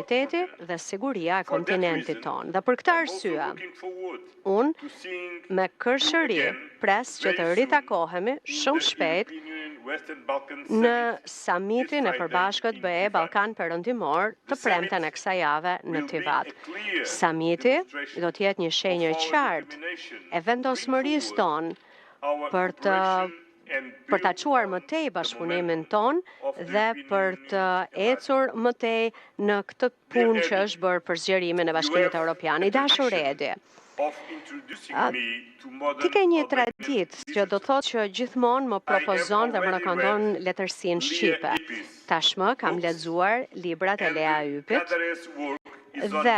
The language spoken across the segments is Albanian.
stabiliteti dhe siguria e kontinentit tonë. Dhe për këtë arsye, unë me kërshëri pres që të ritakohemi shumë shpejt në samitin e përbashkët BE Ballkan Perëndimor të premten e kësaj jave në Tivat. Samiti do të jetë një shenjë e qartë e vendosmërisë tonë për ta quar më tej bashkëpunimin ton dhe për të ecur më tej në këtë punë që është bërë për zgjerimin e Bashkimit Evropian. I dashur Edi, ti ke një traditë që do thotë që gjithmonë më propozon dhe më rekomandon letërsinë shqipe. Tashmë kam lexuar librat e Lea Ypit dhe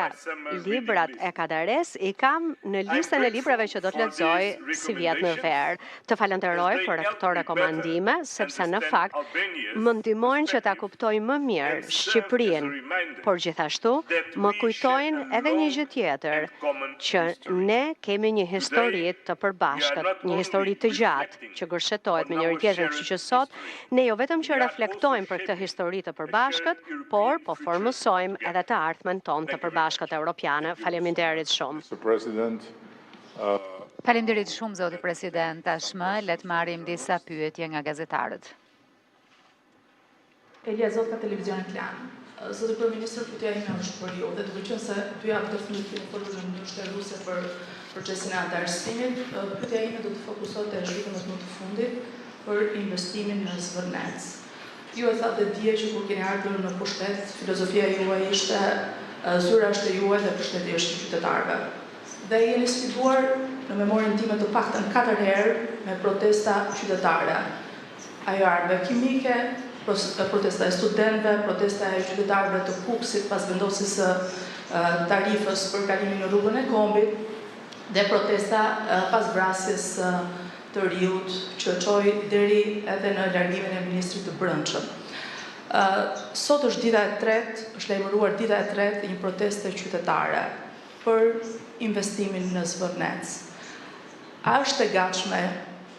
librat e Kadares i kam në listën e librave që do të lexoj si vjet në verë. Të falenderoj për këto rekomandime, sepse në fakt më ndihmojnë që ta kuptoj më mirë Shqipërinë, por gjithashtu më kujtojnë edhe një gjë tjetër, që ne kemi një histori të përbashkët, një histori të gjatë që gërshetohet me njëri tjetrin, kështu që sot ne jo vetëm që reflektojmë për këtë histori të përbashkët, por po formosojmë edhe të ardhmen tonë të përbashkët europiane. Faleminderit shumë. Faleminderit shumë, zoti president. Tashmë le të marrim disa pyetje nga gazetarët. Elia Zot ka televizionin Klan. Zoti kryeministër, pyetja ime është për ju, dhe duke qenë se 2 javë të fundit kemi folur në mënyrë shtruese për procesin e antarësimit, pyetja ime do të fokusohet te zhvillimet më të fundit për investimin në Zvërnec. Ju e thatë dje që kur keni ardhur në pushtet, filozofia juaj ishte zyra është e juaj dhe pushteti është i qytetarëve. Dhe jeni sfiduar në memorin time të paktën 4 herë me protesta qytetare. Ajo ardhve kimike, protesta e studentëve, protesta e qytetarëve të Kukësit pas vendosjes së tarifës për kalimin në rrugën e Kombit dhe protesta pas vrasjes të Riut që çoi deri edhe në largimin e ministrit të Brendshëm. Sot është dita e tretë, është lajmëruar dita e tretë e një proteste qytetare për investimin në Zvërnec. A është e gatshme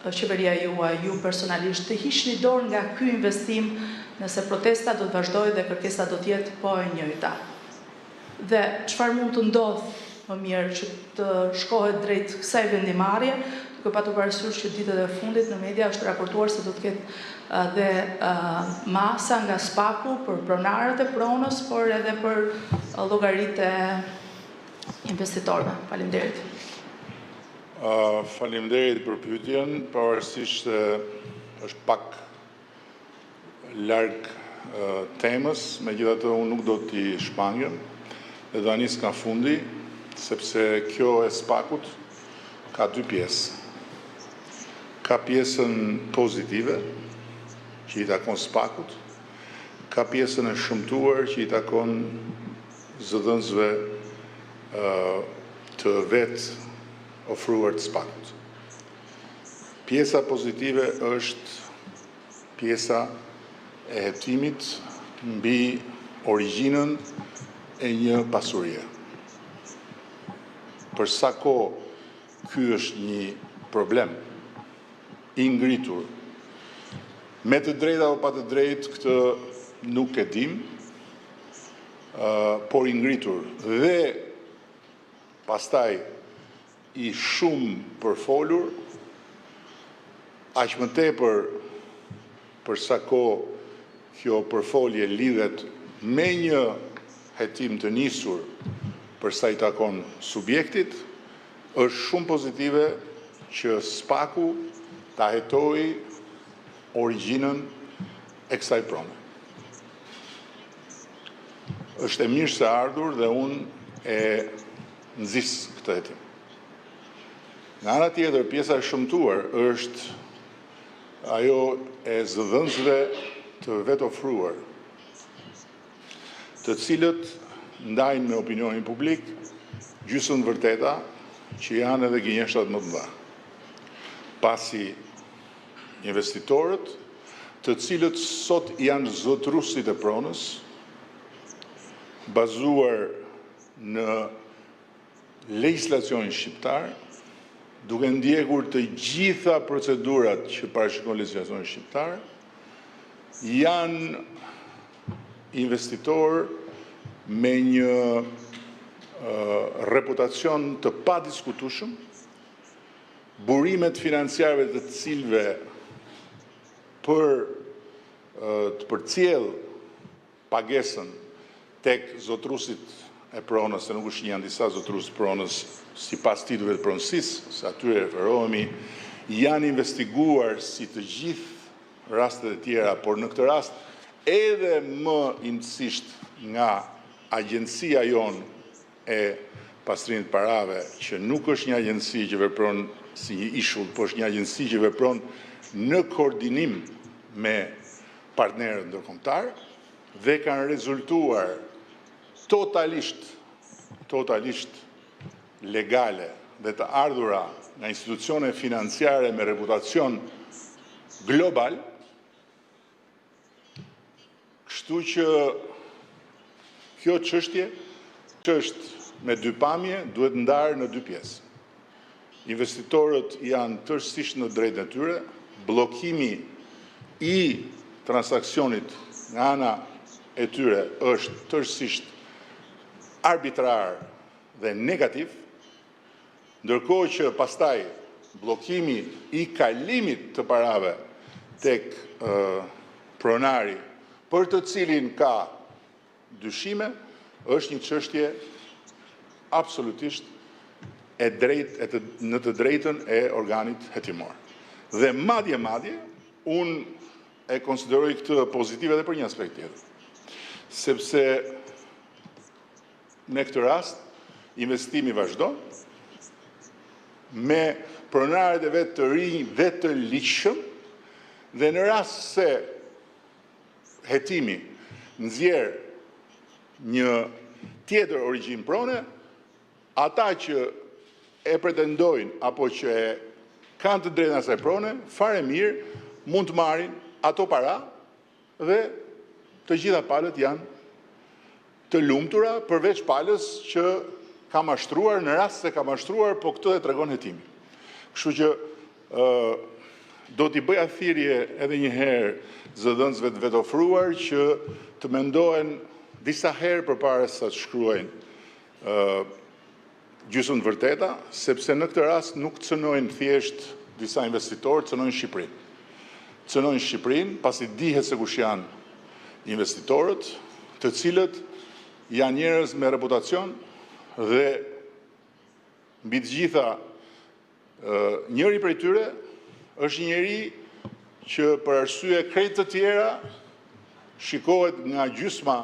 qeveria juaj, ju personalisht, të hiqni dorë nga ky investim nëse protesta do të vazhdojë dhe kërkesa do të jetë po e njëjta? Dhe çfarë mund të ndodhë më mirë që të shkohet drejt kësaj vendimarrje, duke patur parasysh që ditët e fundit në media është raportuar se do të ketë dhe masa nga Spaku për pronarët e pronës, por edhe për llogaritë e investitorëve. Faleminderit. Faleminderit për pyetjen, pavarësisht se është pak larg temës, megjithatë unë nuk do t'i shmangem dhe do nis nga fundi, sepse kjo e Spakut ka 2 pjesë. Ka pjesën pozitive, që i takon Spakut, ka pjesën e shëmtuar që i takon zëdhënësve të vetë ofruar të Spakut. Pjesa pozitive është pjesa e hetimit mbi origjinën e një pasurie. Për sa kohë ky është një problem i ngritur, me të drejtë apo pa të drejtë, këtë nuk e dim, por i ngritur dhe pastaj i shumë përfolur, aq më tepër për sa kohë kjo përfolje lidhet me një hetim të nisur për sa i takon subjektit, është shumë pozitive që Spaku ta hetoi origjinën e kësaj prone. Është e mirë se ardhur dhe unë e nxis këtë hetim. Nga ana tjetër, pjesa e shëmtuar është ajo e zëdhënësve të vetë ofruar, të cilët ndajnë me opinionin publik gjysmën vërteta që janë edhe gënjeshtat më të mëdha. Pasi investitorët, të cilët sot janë zotrusit e pronës, bazuar në legjislacionin shqiptar, duke ndjekur të gjitha procedurat që parashikon legjislacioni shqiptar, janë investitorë me një reputacion të pa diskutueshëm, burimet financiare të cilëve për të përcjell pagesën tek zotrusit e pronës, se nuk është janë disa zotrus pronës sipas titujve të pronësisë, se atyre referohemi, janë investiguar si të gjithë rastet e tjera, por në këtë rast edhe më imësisht nga agjencia jonë e pastrimit parave, që nuk është një agjenci që vepron si një ishull, por është një agjenci që vepron në koordinim me partnerët ndërkombëtar dhe kanë rezultuar totalisht legale dhe të ardhura nga institucione financiare me reputacion global, kështu që kjo çështje është me dy pamje, duhet ndarë në dy pjesë. Investitorët janë tërësisht në drejtën e tyre, bllokimi i transaksionit nga ana e tyre është tërësisht arbitrar dhe negativ, ndërkohë që pastaj bllokimi i kalimit të parave tek pronari, për të cilin ka dyshime, është një çështje absolutisht në të drejtën e organit hetimor. Dhe madje, unë e konsideroj këtë pozitive edhe për një aspekt tjetër. Sepse në këtë rast, investimi vazhdon, me pronarët e vetë të rinj dhe të ligjshëm, dhe në rast se hetimi nxjerr një tjetër origjin prone, ata që e pretendojnë apo që kanë të drejtën asaj prone, fare mirë mund të marrin ato para dhe të gjitha palët janë të lumtura, përveç palës që ka mashtruar, në rast se ka mashtruar, po këtë dhe tregon hetimi. Kështu që do t'i bëja thirrje edhe një herë zëdhënësve të vetofruar që të mendohen disa herë përpara se të shkruajnë gjysmë të vërteta, sepse në këtë rast nuk cënojnë thjesht disa investitorë, cënojnë Shqipërinë. Cënojnë Shqipërinë, pasi dihet se kush janë investitorët, të cilët janë njerëz me reputacion dhe mbi të gjitha njëri prej tyre është njeri që për arsye krejt të tjera shikohet nga gjysma